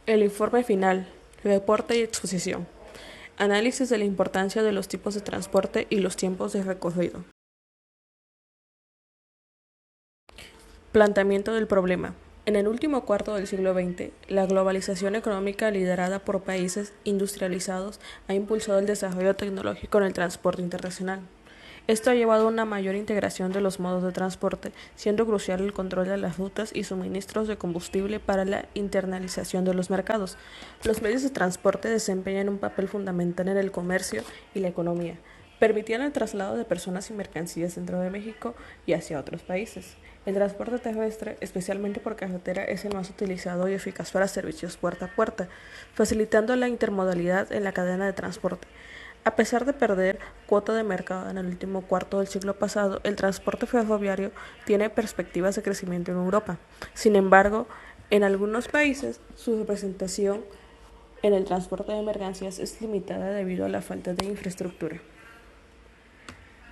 El informe final, reporte y exposición. Análisis de la importancia de los tipos de transporte y los tiempos de recorrido. Planteamiento del problema. En el último cuarto del siglo XX, la globalización económica liderada por países industrializados ha impulsado el desarrollo tecnológico en el transporte internacional. Esto ha llevado a una mayor integración de los modos de transporte, siendo crucial el control de las rutas y suministros de combustible para la internalización de los mercados. Los medios de transporte desempeñan un papel fundamental en el comercio y la economía. Permitían el traslado de personas y mercancías dentro de México y hacia otros países. El transporte terrestre, especialmente por carretera, es el más utilizado y eficaz para servicios puerta a puerta, facilitando la intermodalidad en la cadena de transporte. A pesar de perder cuota de mercado en el último cuarto del siglo pasado, el transporte ferroviario tiene perspectivas de crecimiento en Europa. Sin embargo, en algunos países, su representación en el transporte de mercancías es limitada debido a la falta de infraestructura.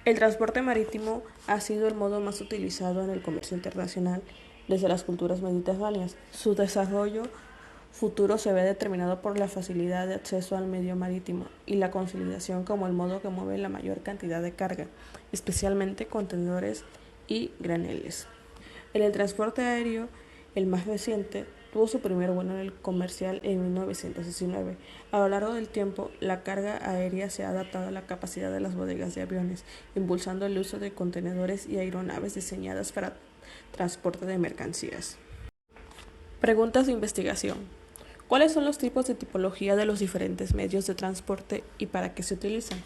El transporte marítimo ha sido el modo más utilizado en el comercio internacional desde las culturas mediterráneas. Su desarrollo futuro se ve determinado por la facilidad de acceso al medio marítimo y la consolidación como el modo que mueve la mayor cantidad de carga, especialmente contenedores y graneles. En el transporte aéreo, el más reciente, tuvo su primer vuelo en el comercial en 1919. A lo largo del tiempo, la carga aérea se ha adaptado a la capacidad de las bodegas de aviones, impulsando el uso de contenedores y aeronaves diseñadas para transporte de mercancías. Preguntas de investigación. ¿Cuáles son los tipos de tipología de los diferentes medios de transporte y para qué se utilizan?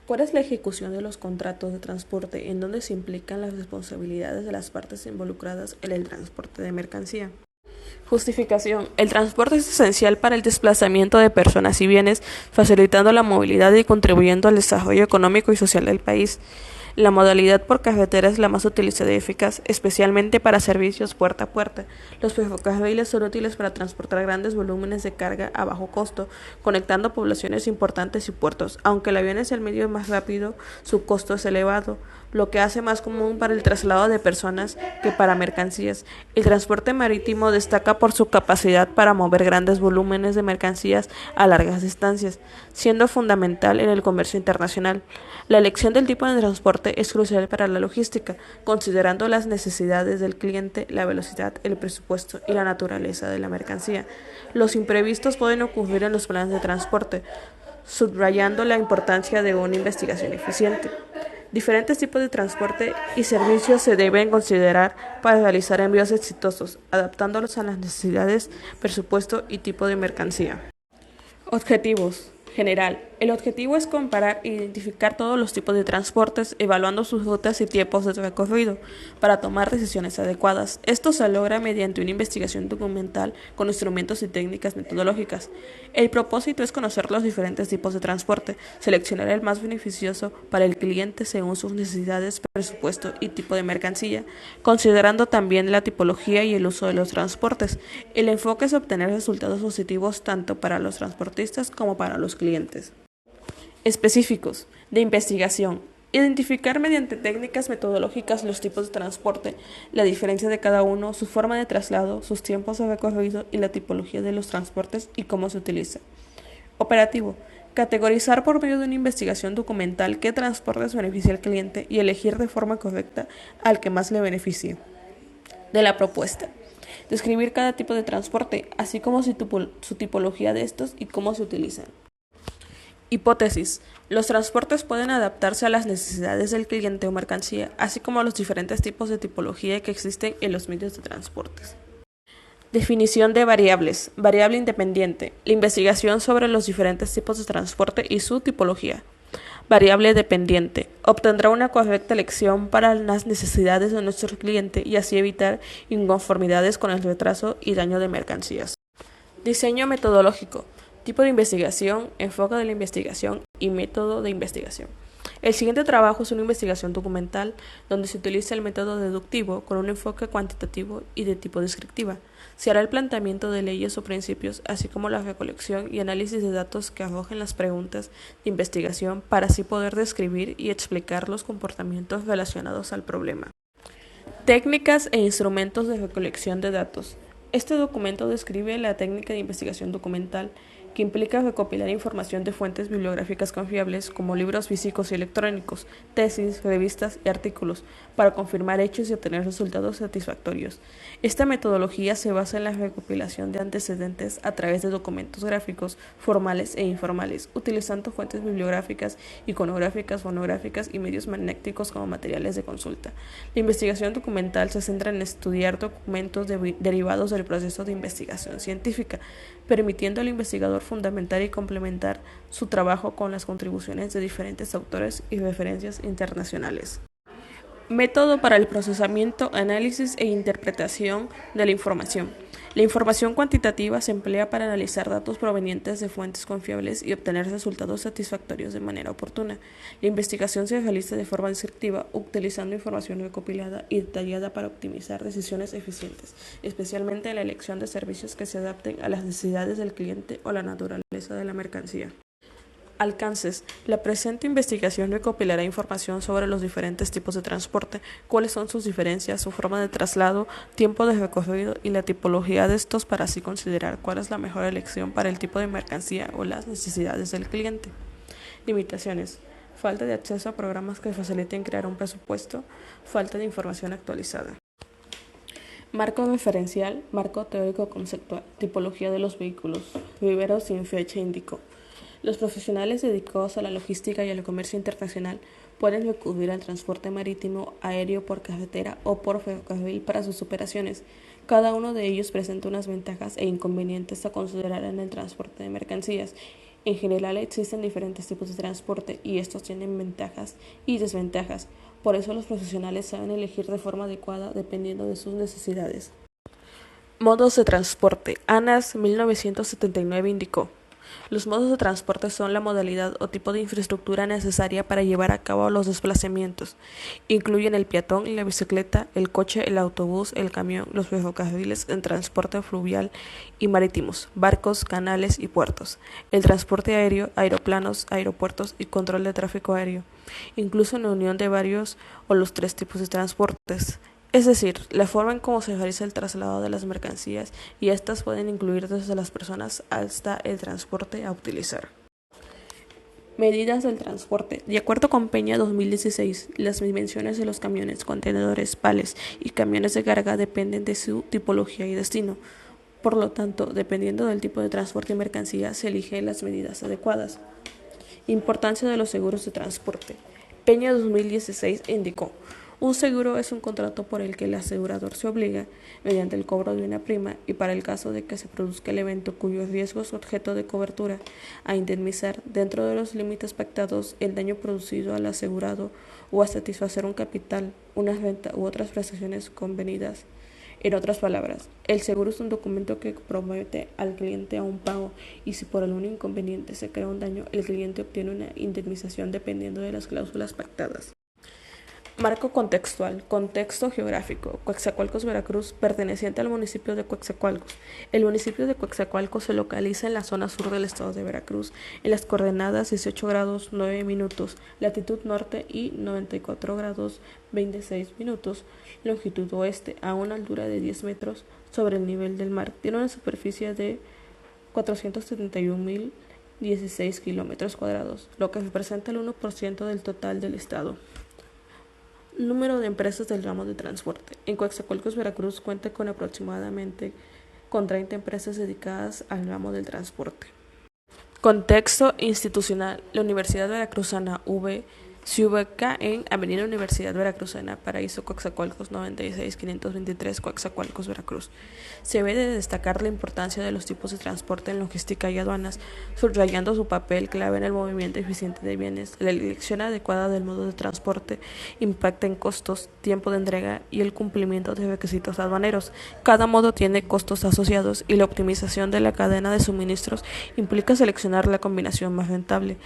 ¿Cuál es la ejecución de los contratos de transporte en donde se implican las responsabilidades de las partes involucradas en el transporte de mercancía? Justificación. El transporte es esencial para el desplazamiento de personas y bienes, facilitando la movilidad y contribuyendo al desarrollo económico y social del país. La modalidad por carretera es la más utilizada y eficaz, especialmente para servicios puerta a puerta. Los ferrocarriles son útiles para transportar grandes volúmenes de carga a bajo costo, conectando poblaciones importantes y puertos. Aunque el avión es el medio más rápido, su costo es elevado, lo que hace más común para el traslado de personas que para mercancías. El transporte marítimo destaca por su capacidad para mover grandes volúmenes de mercancías a largas distancias, siendo fundamental en el comercio internacional. La elección del tipo de transporte es crucial para la logística, considerando las necesidades del cliente, la velocidad, el presupuesto y la naturaleza de la mercancía. Los imprevistos pueden ocurrir en los planes de transporte, subrayando la importancia de una investigación eficiente. Diferentes tipos de transporte y servicios se deben considerar para realizar envíos exitosos, adaptándolos a las necesidades, presupuesto y tipo de mercancía. Objetivos. General. El objetivo es comparar e identificar todos los tipos de transportes, evaluando sus rutas y tiempos de recorrido, para tomar decisiones adecuadas. Esto se logra mediante una investigación documental con instrumentos y técnicas metodológicas. El propósito es conocer los diferentes tipos de transporte, seleccionar el más beneficioso para el cliente según sus necesidades, presupuesto y tipo de mercancía, considerando también la tipología y el uso de los transportes. El enfoque es obtener resultados positivos tanto para los transportistas como para los clientes. Específicos de investigación. Identificar mediante técnicas metodológicas los tipos de transporte, la diferencia de cada uno, su forma de traslado, sus tiempos de recorrido y la tipología de los transportes y cómo se utiliza. Operativo. Categorizar por medio de una investigación documental qué transportes beneficia al cliente y elegir de forma correcta al que más le beneficie. De la propuesta. Describir cada tipo de transporte, así como su tipología de estos y cómo se utilizan. Hipótesis. Los transportes pueden adaptarse a las necesidades del cliente o mercancía, así como a los diferentes tipos de tipología que existen en los medios de transportes. Definición de variables. Variable independiente. La investigación sobre los diferentes tipos de transporte y su tipología. Variable dependiente. Obtendrá una correcta elección para las necesidades de nuestro cliente y así evitar inconformidades con el retraso y daño de mercancías. Diseño metodológico. Tipo de investigación, enfoque de la investigación y método de investigación. El siguiente trabajo es una investigación documental donde se utiliza el método deductivo con un enfoque cuantitativo y de tipo descriptiva. Se hará el planteamiento de leyes o principios, así como la recolección y análisis de datos que arrojen las preguntas de investigación para así poder describir y explicar los comportamientos relacionados al problema. Técnicas e instrumentos de recolección de datos. Este documento describe la técnica de investigación documental, que implica recopilar información de fuentes bibliográficas confiables como libros físicos y electrónicos, tesis, revistas y artículos, para confirmar hechos y obtener resultados satisfactorios. Esta metodología se basa en la recopilación de antecedentes a través de documentos gráficos, formales e informales, utilizando fuentes bibliográficas, iconográficas, fonográficas y medios magnéticos como materiales de consulta. La investigación documental se centra en estudiar documentos derivados del proceso de investigación científica, permitiendo al investigador fundamentar y complementar su trabajo con las contribuciones de diferentes autores y referencias internacionales. Método para el procesamiento, análisis e interpretación de la información. La información cuantitativa se emplea para analizar datos provenientes de fuentes confiables y obtener resultados satisfactorios de manera oportuna. La investigación se realiza de forma descriptiva, utilizando información recopilada y detallada para optimizar decisiones eficientes, especialmente en la elección de servicios que se adapten a las necesidades del cliente o la naturaleza de la mercancía. Alcances. La presente investigación recopilará información sobre los diferentes tipos de transporte, cuáles son sus diferencias, su forma de traslado, tiempo de recorrido y la tipología de estos para así considerar cuál es la mejor elección para el tipo de mercancía o las necesidades del cliente. Limitaciones. Falta de acceso a programas que faciliten crear un presupuesto, falta de información actualizada. Marco referencial, marco teórico conceptual, tipología de los vehículos, viveros sin fecha indicó. Los profesionales dedicados a la logística y al comercio internacional pueden recurrir al transporte marítimo, aéreo, por carretera o por ferrocarril para sus operaciones. Cada uno de ellos presenta unas ventajas e inconvenientes a considerar en el transporte de mercancías. En general existen diferentes tipos de transporte y estos tienen ventajas y desventajas. Por eso los profesionales saben elegir de forma adecuada dependiendo de sus necesidades. Modos de transporte. ANAS 1979 indicó: los modos de transporte son la modalidad o tipo de infraestructura necesaria para llevar a cabo los desplazamientos. Incluyen el peatón, la bicicleta, el coche, el autobús, el camión, los ferrocarriles, el transporte fluvial y marítimos, barcos, canales y puertos, el transporte aéreo, aeroplanos, aeropuertos y control de tráfico aéreo, incluso la unión de varios o los tres tipos de transportes. Es decir, la forma en cómo se realiza el traslado de las mercancías, y estas pueden incluir desde las personas hasta el transporte a utilizar. Medidas del transporte. De acuerdo con Peña 2016, las dimensiones de los camiones, contenedores, pales y camiones de carga dependen de su tipología y destino. Por lo tanto, dependiendo del tipo de transporte y mercancía, se eligen las medidas adecuadas. Importancia de los seguros de transporte. Peña 2016 indicó: un seguro es un contrato por el que el asegurador se obliga, mediante el cobro de una prima y para el caso de que se produzca el evento cuyo riesgo es objeto de cobertura, a indemnizar, dentro de los límites pactados, el daño producido al asegurado o a satisfacer un capital, una renta u otras prestaciones convenidas. En otras palabras, el seguro es un documento que compromete al cliente a un pago, y si por algún inconveniente se crea un daño, el cliente obtiene una indemnización dependiendo de las cláusulas pactadas. Marco contextual. Contexto geográfico. Coatzacoalcos, Veracruz, perteneciente al municipio de Coatzacoalcos. El municipio de Coatzacoalcos se localiza en la zona sur del estado de Veracruz, en las coordenadas 18 grados 9 minutos, latitud norte, y 94 grados 26 minutos, longitud oeste, a una altura de 10 metros sobre el nivel del mar. Tiene una superficie de 471.016 kilómetros cuadrados, lo que representa el 1% del total del estado. Número de empresas del ramo de transporte. En Coatzacoalcos, Veracruz, cuenta con aproximadamente 30 empresas dedicadas al ramo del transporte. Contexto institucional. La Universidad Veracruzana V se ubica en Avenida Universidad Veracruzana, Paraíso, Coatzacoalcos, 96-523, Coatzacoalcos, Veracruz. Se debe de destacar la importancia de los tipos de transporte en logística y aduanas, subrayando su papel clave en el movimiento eficiente de bienes. La elección adecuada del modo de transporte impacta en costos, tiempo de entrega y el cumplimiento de requisitos aduaneros. Cada modo tiene costos asociados, y la optimización de la cadena de suministros implica seleccionar la combinación más rentable.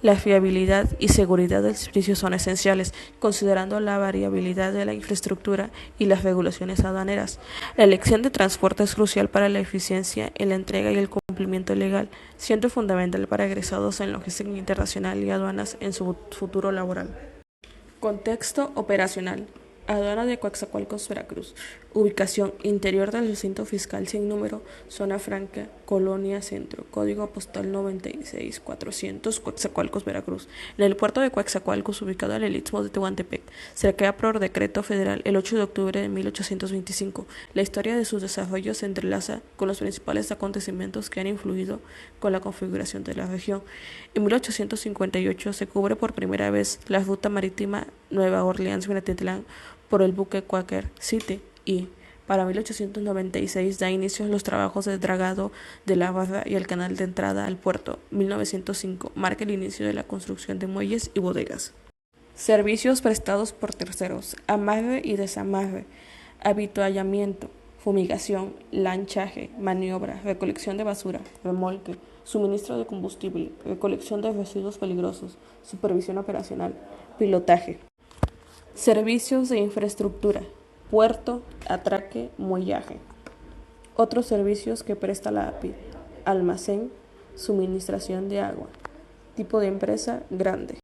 La fiabilidad y seguridad del servicio son esenciales, considerando la variabilidad de la infraestructura y las regulaciones aduaneras. La elección de transporte es crucial para la eficiencia en la entrega y el cumplimiento legal, siendo fundamental para egresados en logística internacional y aduanas en su futuro laboral. Contexto operacional. Aduana de Coatzacoalcos, Veracruz. Ubicación: interior del recinto fiscal sin número, zona franca, Colonia Centro, código postal 96400, Coatzacoalcos, Veracruz. En el puerto de Coatzacoalcos, ubicado en el istmo de Tehuantepec, se crea por decreto federal el 8 de octubre de 1825. La historia de sus desarrollos se entrelaza con los principales acontecimientos que han influido con la configuración de la región. En 1858 se cubre por primera vez la ruta marítima Nueva Orleans-Minatitlán por el buque Quaker City y, para 1896, da inicio a los trabajos de dragado de la barra y el canal de entrada al puerto. 1905 marca el inicio de la construcción de muelles y bodegas. Servicios prestados por terceros: amarre y desamarre, avituallamiento, fumigación, lanchaje, maniobra, recolección de basura, remolque, suministro de combustible, recolección de residuos peligrosos, supervisión operacional, pilotaje. Servicios de infraestructura: puerto, atraque, muellaje. Otros servicios que presta la API: almacén, suministración de agua. Tipo de empresa: grande.